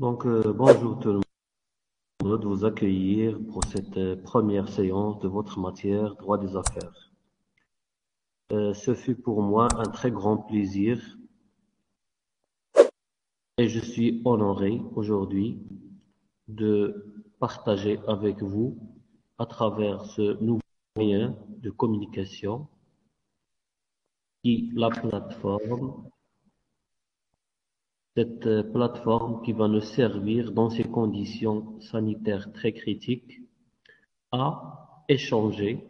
Bonjour tout le monde, de vous accueillir pour cette première séance de votre matière droit des affaires. Ce fut pour moi un très grand plaisir et je suis honoré aujourd'hui de partager avec vous à travers ce nouveau moyen de communication qui la plateforme, cette plateforme qui va nous servir dans ces conditions sanitaires très critiques à échanger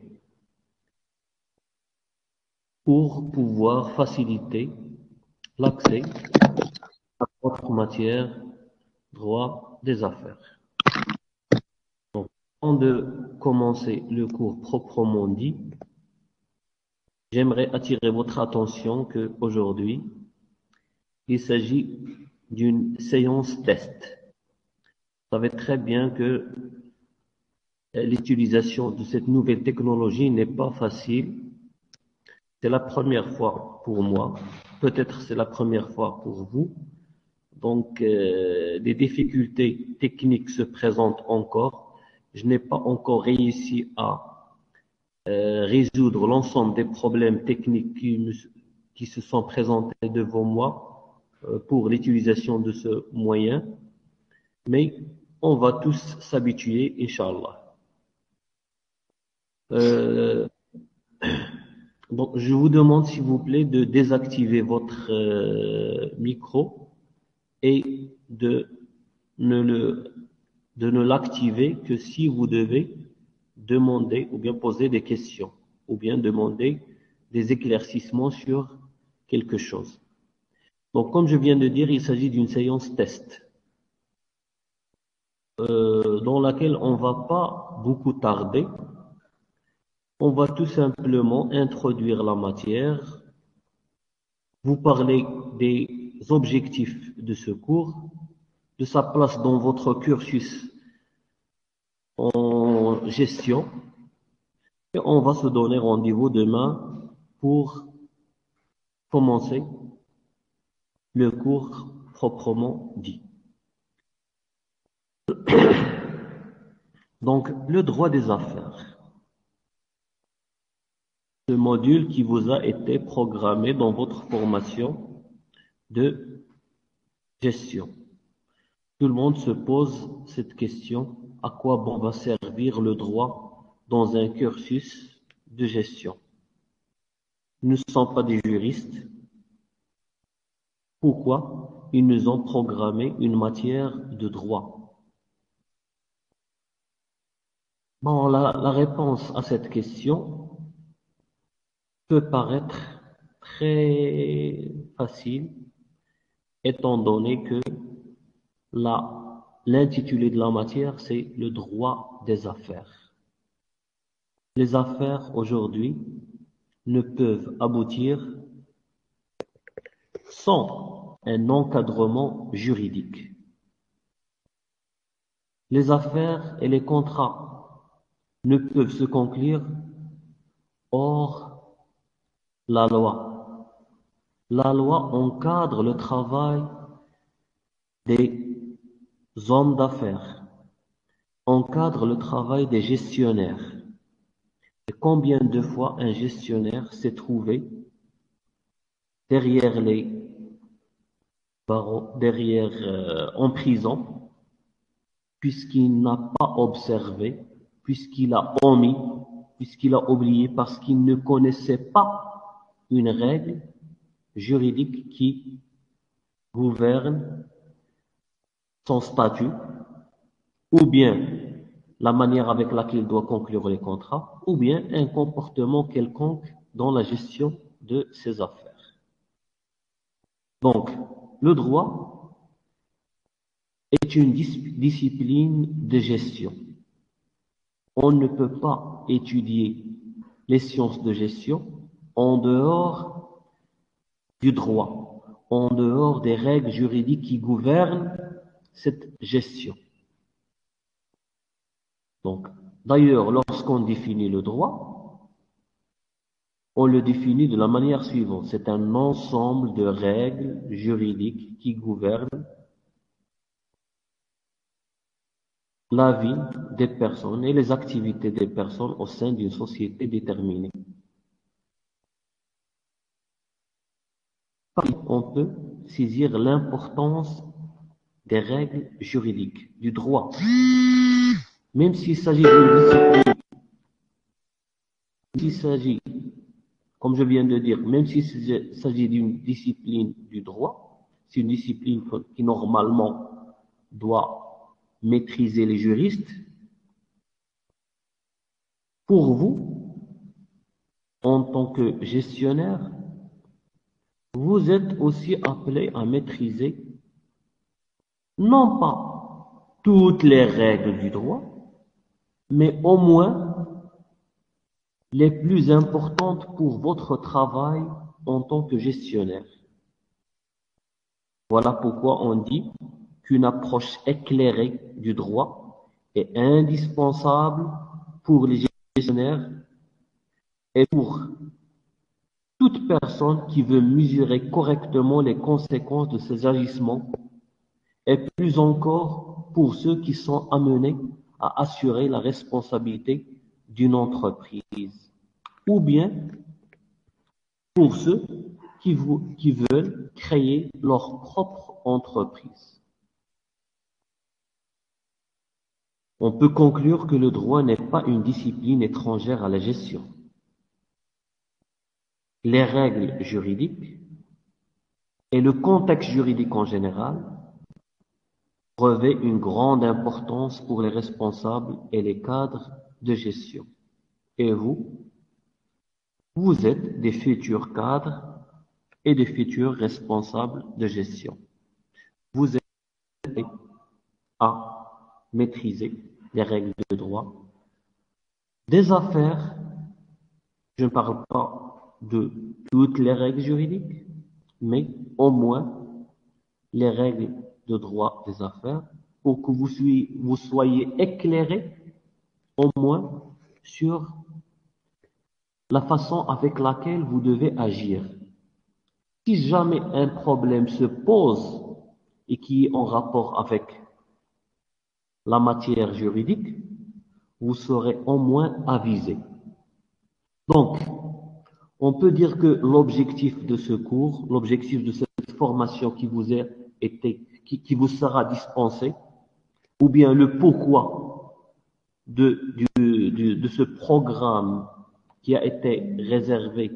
pour pouvoir faciliter l'accès à votre matière droit des affaires. Donc, avant de commencer le cours proprement dit, j'aimerais attirer votre attention qu'aujourd'hui, il s'agit d'une séance test. Vous savez très bien que l'utilisation de cette nouvelle technologie n'est pas facile. C'est la première fois pour moi, peut-être c'est la première fois pour vous. Donc, des difficultés techniques se présentent encore. Je n'ai pas encore réussi à résoudre l'ensemble des problèmes techniques qui se sont présentés devant moi pour l'utilisation de ce moyen. Mais on va tous s'habituer, Inch'Allah. Donc, je vous demande, s'il vous plaît, de désactiver votre micro et de ne l'activer que si vous devez demander ou bien poser des questions ou bien demander des éclaircissements sur quelque chose. Donc, comme je viens de dire, il s'agit d'une séance test dans laquelle on va pas beaucoup tarder. On va tout simplement introduire la matière, vous parler des objectifs de ce cours, de sa place dans votre cursus en gestion, et on va se donner rendez-vous demain pour commencer le cours proprement dit. Donc, le droit des affaires. Ce module qui vous a été programmé dans votre formation de gestion. Tout le monde se pose cette question, à quoi bon va servir le droit dans un cursus de gestion? Nous ne sommes pas des juristes. Pourquoi ils nous ont programmé une matière de droit? Bon, la réponse à cette question peut paraître très facile, étant donné que l'intitulé de la matière, c'est le droit des affaires. Les affaires aujourd'hui ne peuvent aboutir sans un encadrement juridique. Les affaires et les contrats ne peuvent se conclure hors la loi. La loi encadre le travail des hommes d'affaires, encadre le travail des gestionnaires. Et combien de fois un gestionnaire s'est trouvé derrière les barreaux, en prison, puisqu'il n'a pas observé, puisqu'il a omis, puisqu'il a oublié, parce qu'il ne connaissait pas une règle juridique qui gouverne son statut, ou bien la manière avec laquelle il doit conclure les contrats, ou bien un comportement quelconque dans la gestion de ses affaires. Donc, le droit est une discipline de gestion. On ne peut pas étudier les sciences de gestion en dehors du droit, en dehors des règles juridiques qui gouvernent cette gestion. Donc, d'ailleurs, lorsqu'on définit le droit, on le définit de la manière suivante. C'est un ensemble de règles juridiques qui gouvernent la vie des personnes et les activités des personnes au sein d'une société déterminée. On peut saisir l'importance des règles juridiques, du droit, même s'il s'agit d'une discipline, s'il s'agit, comme je viens de dire, même s'il s'agit d'une discipline du droit, c'est une discipline qui normalement doit maîtriser les juristes. Pour vous, en tant que gestionnaire, vous êtes aussi appelé à maîtriser non pas toutes les règles du droit, mais au moins les plus importantes pour votre travail en tant que gestionnaire. Voilà pourquoi on dit qu'une approche éclairée du droit est indispensable pour les gestionnaires et pour toute personne qui veut mesurer correctement les conséquences de ses agissements, et plus encore pour ceux qui sont amenés à assurer la responsabilité d'une entreprise, ou bien pour ceux qui veulent créer leur propre entreprise. On peut conclure que le droit n'est pas une discipline étrangère à la gestion. Les règles juridiques et le contexte juridique en général revêt une grande importance pour les responsables et les cadres de gestion. Et vous êtes des futurs cadres et des futurs responsables de gestion. Vous êtes à maîtriser les règles de droit des affaires. Je ne parle pas de toutes les règles juridiques, mais au moins les règles de droit des affaires pour que vous soyez éclairés au moins sur la façon avec laquelle vous devez agir. Si jamais un problème se pose et qui est en rapport avec la matière juridique, vous serez au moins avisé. Donc, on peut dire que l'objectif de ce cours, l'objectif de cette formation qui vous sera dispensée, ou bien le pourquoi de ce programme qui a été réservé,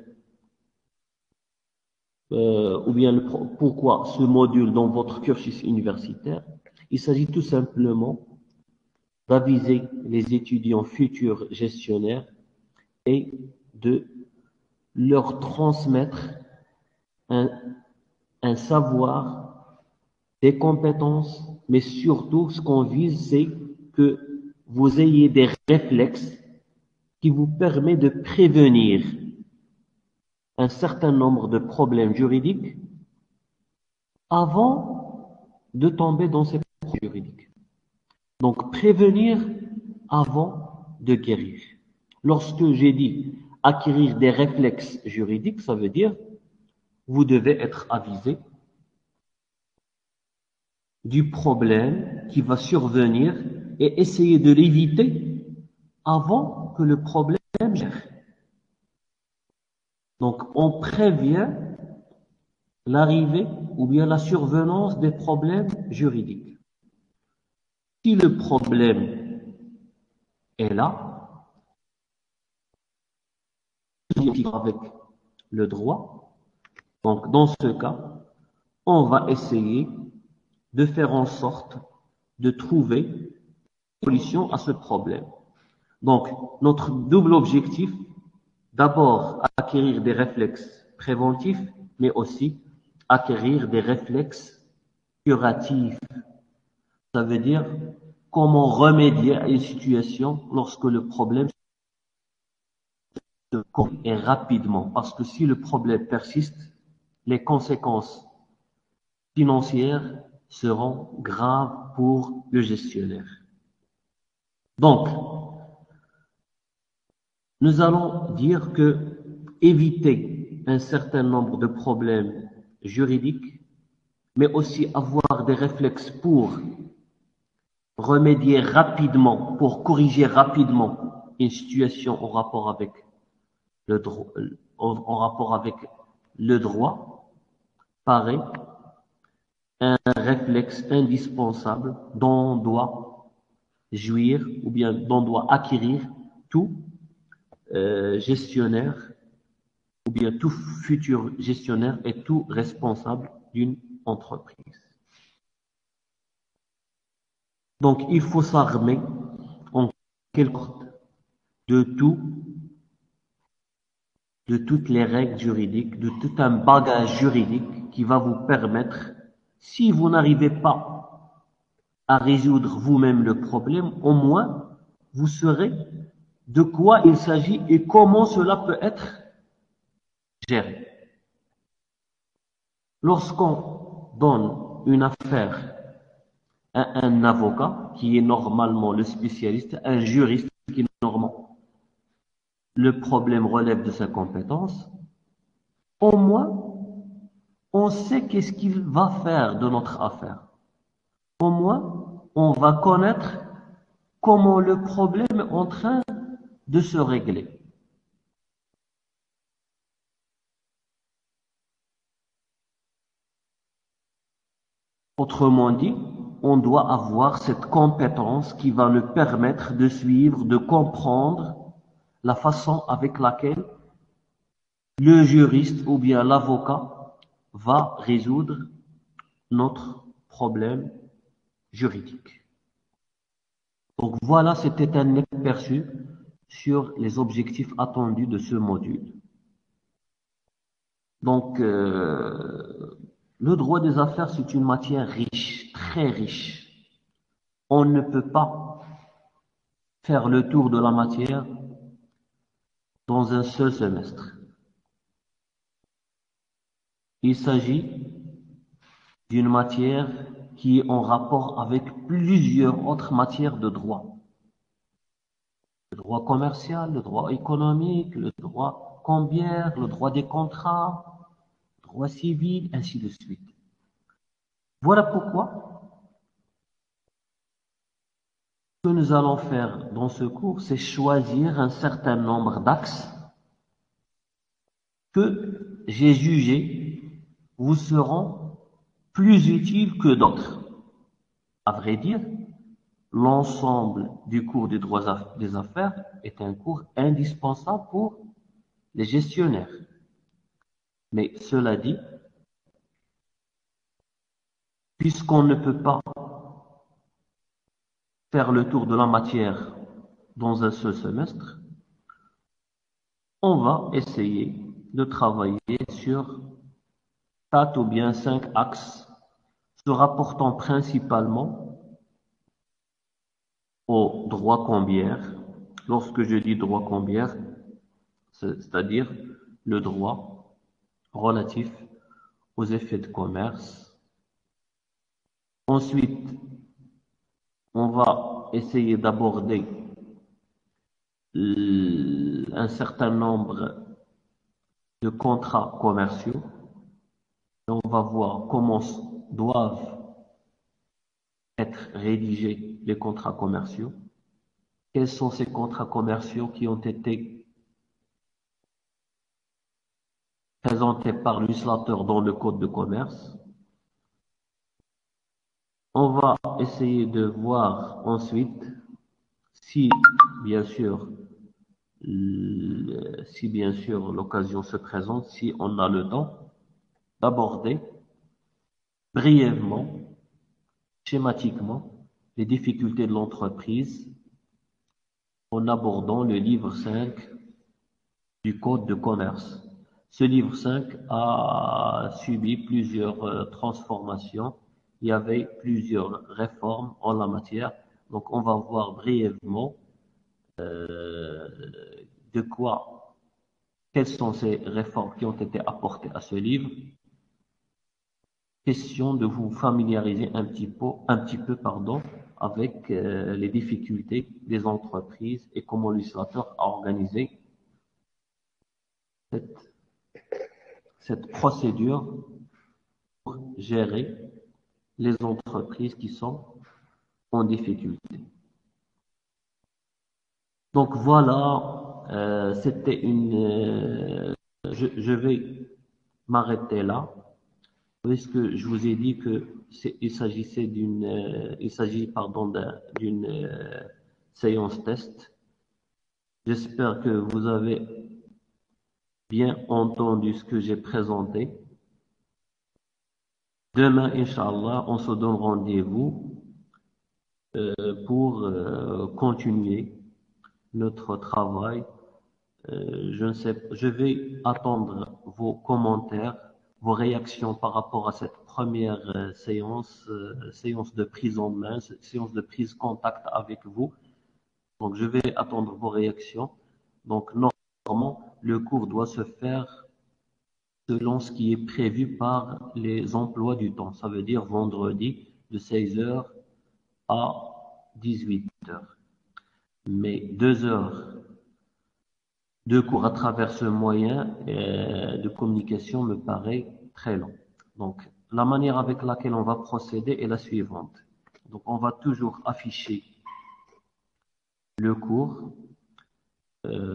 ou bien pourquoi ce module dans votre cursus universitaire, il s'agit tout simplement d'aviser les étudiants futurs gestionnaires et de leur transmettre un savoir, des compétences, mais surtout ce qu'on vise, c'est que vous ayez des réflexes qui vous permettent de prévenir un certain nombre de problèmes juridiques avant de tomber dans ces problèmes juridiques. Donc, prévenir avant de guérir. Lorsque j'ai dit acquérir des réflexes juridiques, ça veut dire vous devez être avisé du problème qui va survenir et essayer de l'éviter avant que le problème gère. Donc, on prévient l'arrivée ou bien la survenance des problèmes juridiques. Si le problème est là, avec le droit, donc dans ce cas, on va essayer de faire en sorte de trouver une solution à ce problème. Donc, notre double objectif, d'abord acquérir des réflexes préventifs, mais aussi acquérir des réflexes curatifs. Ça veut dire comment remédier à une situation lorsque le problème se corrige et rapidement. Parce que si le problème persiste, les conséquences financières seront graves pour le gestionnaire. Donc, nous allons dire que éviter un certain nombre de problèmes juridiques, mais aussi avoir des réflexes pour remédier rapidement, pour corriger rapidement une situation en rapport avec le droit, en rapport avec le droit, paraît un réflexe indispensable dont on doit jouir ou bien dont doit acquérir tout gestionnaire ou bien tout futur gestionnaire et tout responsable d'une entreprise. Donc, il faut s'armer en quelque sorte de tout, de toutes les règles juridiques, de tout un bagage juridique qui va vous permettre, si vous n'arrivez pas à résoudre vous-même le problème, au moins vous saurez de quoi il s'agit et comment cela peut être géré. Lorsqu'on donne une affaire à un avocat, qui est normalement le spécialiste, un juriste qui est normalement le problème relève de sa compétence, au moins on sait qu'est-ce qu'il va faire de notre affaire. Au moins, on va connaître comment le problème est en train de se régler. Autrement dit, on doit avoir cette compétence qui va nous permettre de suivre, de comprendre la façon avec laquelle le juriste ou bien l'avocat va résoudre notre problème juridique. Donc voilà, c'était un aperçu sur les objectifs attendus de ce module. Donc, le droit des affaires, c'est une matière riche, très riche. On ne peut pas faire le tour de la matière dans un seul semestre. Il s'agit d'une matière qui est en rapport avec plusieurs autres matières de droit. Le droit commercial, le droit économique, le droit cambiaire, le droit des contrats, le droit civil, ainsi de suite. Voilà pourquoi ce que nous allons faire dans ce cours, c'est choisir un certain nombre d'axes que j'ai jugés vous seront plus utiles que d'autres. À vrai dire, l'ensemble du cours du droit des affaires est un cours indispensable pour les gestionnaires. Mais cela dit, puisqu'on ne peut pas faire le tour de la matière dans un seul semestre, on va essayer de travailler sur 4 ou bien 5 axes se rapportant principalement au droit cambiaire. Lorsque je dis droit cambiaire, c'est-à-dire le droit relatif aux effets de commerce. Ensuite, on va essayer d'aborder un certain nombre de contrats commerciaux. Et on va voir comment doivent être rédigés les contrats commerciaux. Quels sont ces contrats commerciaux qui ont été présentés par le législateur dans le Code de commerce. On va essayer de voir ensuite si, bien sûr, l'occasion se présente, si on a le temps, d'aborder brièvement, schématiquement, les difficultés de l'entreprise en abordant le livre 5 du Code de commerce. Ce livre 5 a subi plusieurs transformations. Il y avait plusieurs réformes en la matière. Donc, on va voir brièvement de quoi, quelles sont ces réformes qui ont été apportées à ce livre. Question de vous familiariser un petit peu, avec les difficultés des entreprises et comment le législateur a organisé cette procédure pour gérer les entreprises qui sont en difficulté. Donc voilà, c'était je vais m'arrêter là, puisque je vous ai dit que il s'agissait il s'agit pardon d'une séance test. J'espère que vous avez bien entendu ce que j'ai présenté. Demain, Inch'Allah, on se donne rendez-vous pour continuer notre travail. Je vais attendre vos commentaires, vos réactions par rapport à cette première séance, séance de prise en main, séance de prise contact avec vous. Donc, je vais attendre vos réactions. Donc, normalement, le cours doit se faire selon ce qui est prévu par les emplois du temps. Ça veut dire vendredi de 16 heures à 18 heures. Mais 2 heures de cours à travers ce moyen de communication me paraît très long. Donc, la manière avec laquelle on va procéder est la suivante. Donc, on va toujours afficher le cours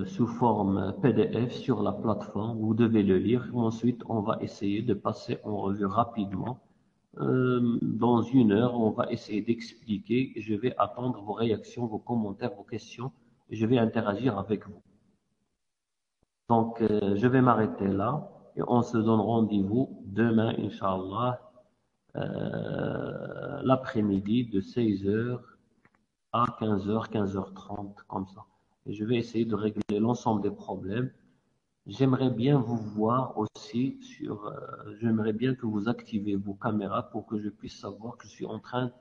sous forme PDF sur la plateforme. Vous devez le lire. Ensuite, on va essayer de passer en revue rapidement. Dans 1 heure, on va essayer d'expliquer. Je vais attendre vos réactions, vos commentaires, vos questions. Et je vais interagir avec vous. Donc, je vais m'arrêter là. Et on se donne rendez-vous demain, Inch'Allah, l'après-midi de 16h à 15h, 15h30, comme ça. Et je vais essayer de régler l'ensemble des problèmes. J'aimerais bien vous voir aussi j'aimerais bien que vous activez vos caméras pour que je puisse savoir que je suis en train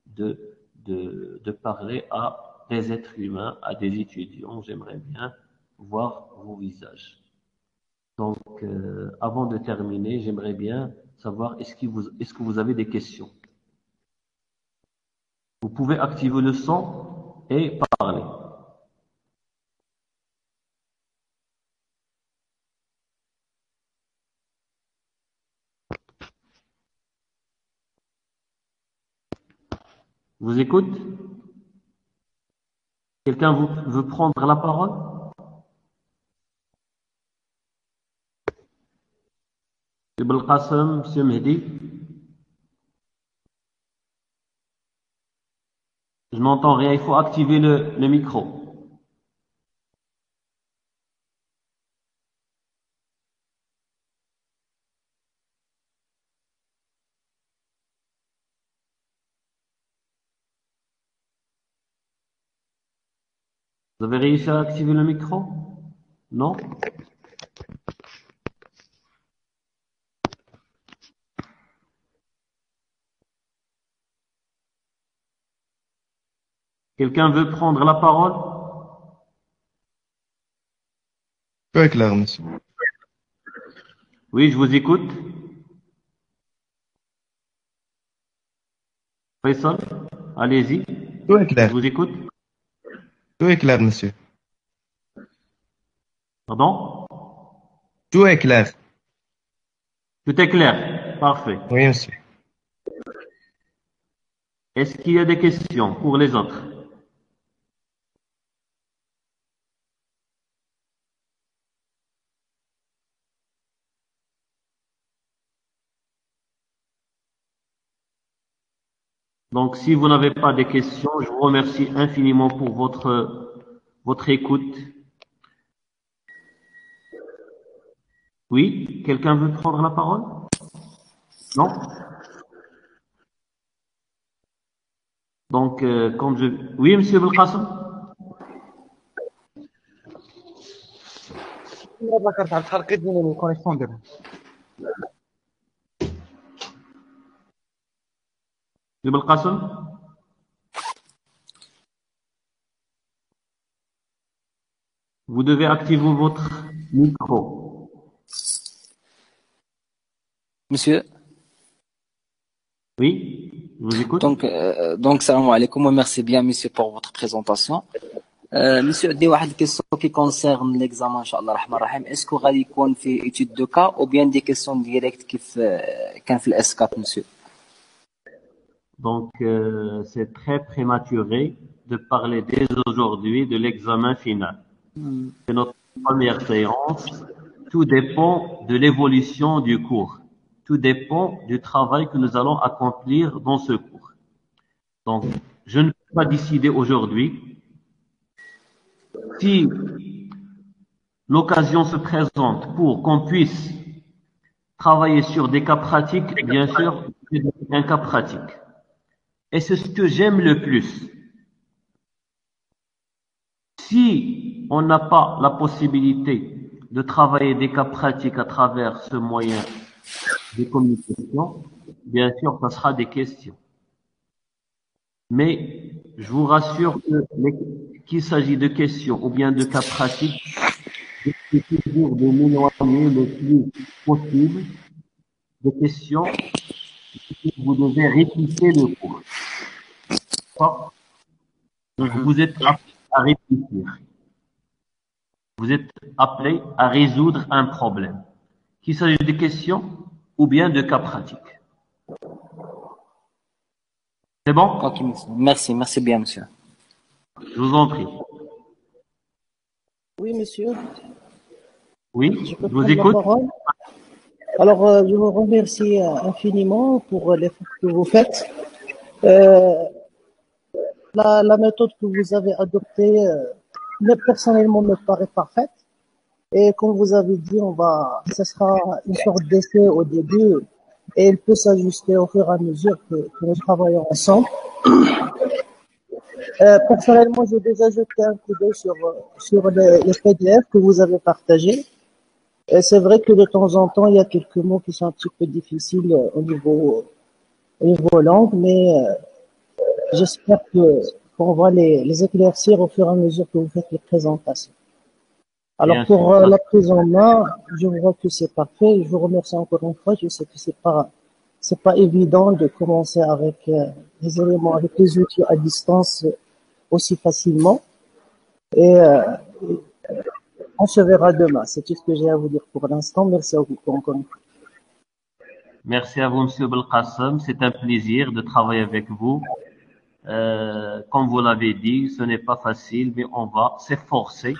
de parler à des êtres humains, à des étudiants. J'aimerais bien voir vos visages. Donc, avant de terminer, j'aimerais bien savoir est-ce que vous avez des questions? Vous pouvez activer le son et parler. Vous écoute? Quelqu'un veut prendre la parole? M. Belkacem, M. Mehdi? Je n'entends rien, il faut activer le micro. Vous avez réussi à activer le micro? Non? Quelqu'un veut prendre la parole? Très clair, monsieur. Oui, je vous écoute. Faisal, allez-y, Tout est je clair. vous écoute. Tout est clair, monsieur. Pardon? Tout est clair. Tout est clair. Parfait. Oui, monsieur. Est-ce qu'il y a des questions pour les autres? Donc, si vous n'avez pas de questions, je vous remercie infiniment pour votre écoute. Oui, quelqu'un veut prendre la parole? Non? Donc, Oui, Monsieur Belkacem? ذكرت على الحلقة ديال الكونيكسيون ديالها Monsieur Belkacem? Vous devez activer votre micro. Monsieur, Oui, je vous écoute. donc salam alaikum, merci bien monsieur pour votre présentation. Monsieur, عندي واحد question qui concerne l'examen inchallah الرحمن الرحيم. Est-ce que غادي يكون في étude de cas ou bien des questions directes كيف كان في الاس 4 monsieur? Donc, c'est très prématuré de parler dès aujourd'hui de l'examen final. C'est notre première séance. Tout dépend de l'évolution du cours. Tout dépend du travail que nous allons accomplir dans ce cours. Donc, je ne peux pas décider aujourd'hui. Si l'occasion se présente pour qu'on puisse travailler sur des cas pratiques, bien sûr, c'est un cas pratique. Et c'est ce que j'aime le plus. Si on n'a pas la possibilité de travailler des cas pratiques à travers ce moyen de communication, bien sûr, ça sera des questions. Mais je vous rassure qu'il s'agit de questions ou bien de cas pratiques, c'est toujours de m'éloigner le plus possible des questions. Vous devez répliquer le cours. D'accord? Vous êtes appelé à réfléchir. Vous êtes appelé à résoudre un problème. Qu'il s'agisse de questions ou bien de cas pratiques. C'est bon? Ok, monsieur. Merci bien, monsieur. Je vous en prie. Oui, monsieur, Oui, je je peux vous prendre la écoute. parole. Alors, je vous remercie infiniment pour l'effort que vous faites. La méthode que vous avez adoptée, personnellement, me paraît parfaite. Et comme vous avez dit, ce sera une sorte d'essai au début et elle peut s'ajuster au fur et à mesure que nous travaillons ensemble. Personnellement, j'ai déjà jeté un coup d'œil sur les PDF que vous avez partagés. Et c'est vrai que de temps en temps, il y a quelques mots qui sont un petit peu difficiles au niveau langue, mais j'espère qu'on va les éclaircir au fur et à mesure que vous faites les présentations. Alors Bien pour sûr. la prise en main, je vois que c'est parfait. Je vous remercie encore une fois. Je sais que c'est pas évident de commencer avec les éléments, avec les outils à distance aussi facilement. Et on se verra demain. C'est tout ce que j'ai à vous dire pour l'instant. Merci à vous encore une fois. Merci à vous, Monsieur Belkacem. C'est un plaisir de travailler avec vous. Comme vous l'avez dit, ce n'est pas facile, mais on va s'efforcer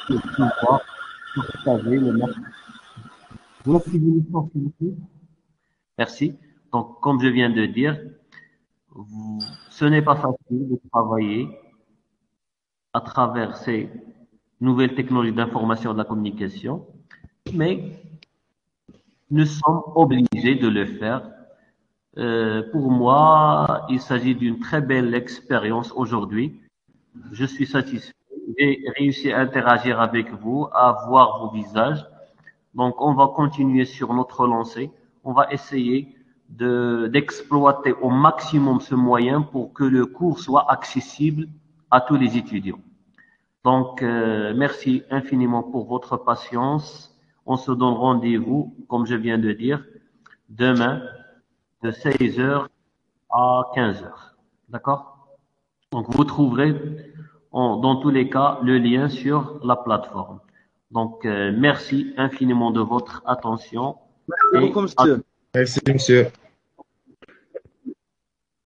de pouvoir partager le maximum. Vous avez une licence, s'il vous plaît? Merci. Donc, comme je viens de dire, ce n'est pas facile de travailler à travers ces nouvelles technologies d'information et de la communication, mais nous sommes obligés de le faire. Pour moi, il s'agit d'une très belle expérience aujourd'hui. Je suis satisfait. J'ai réussi à interagir avec vous, à voir vos visages. Donc, on va continuer sur notre lancée. On va essayer d'exploiter au maximum ce moyen pour que le cours soit accessible à tous les étudiants. Donc, merci infiniment pour votre patience. On se donne rendez-vous, comme je viens de dire, demain de 16 heures à 15 heures. D'accord? Donc, vous trouverez dans tous les cas le lien sur la plateforme. Donc, merci infiniment de votre attention. Merci beaucoup, monsieur. Merci, monsieur.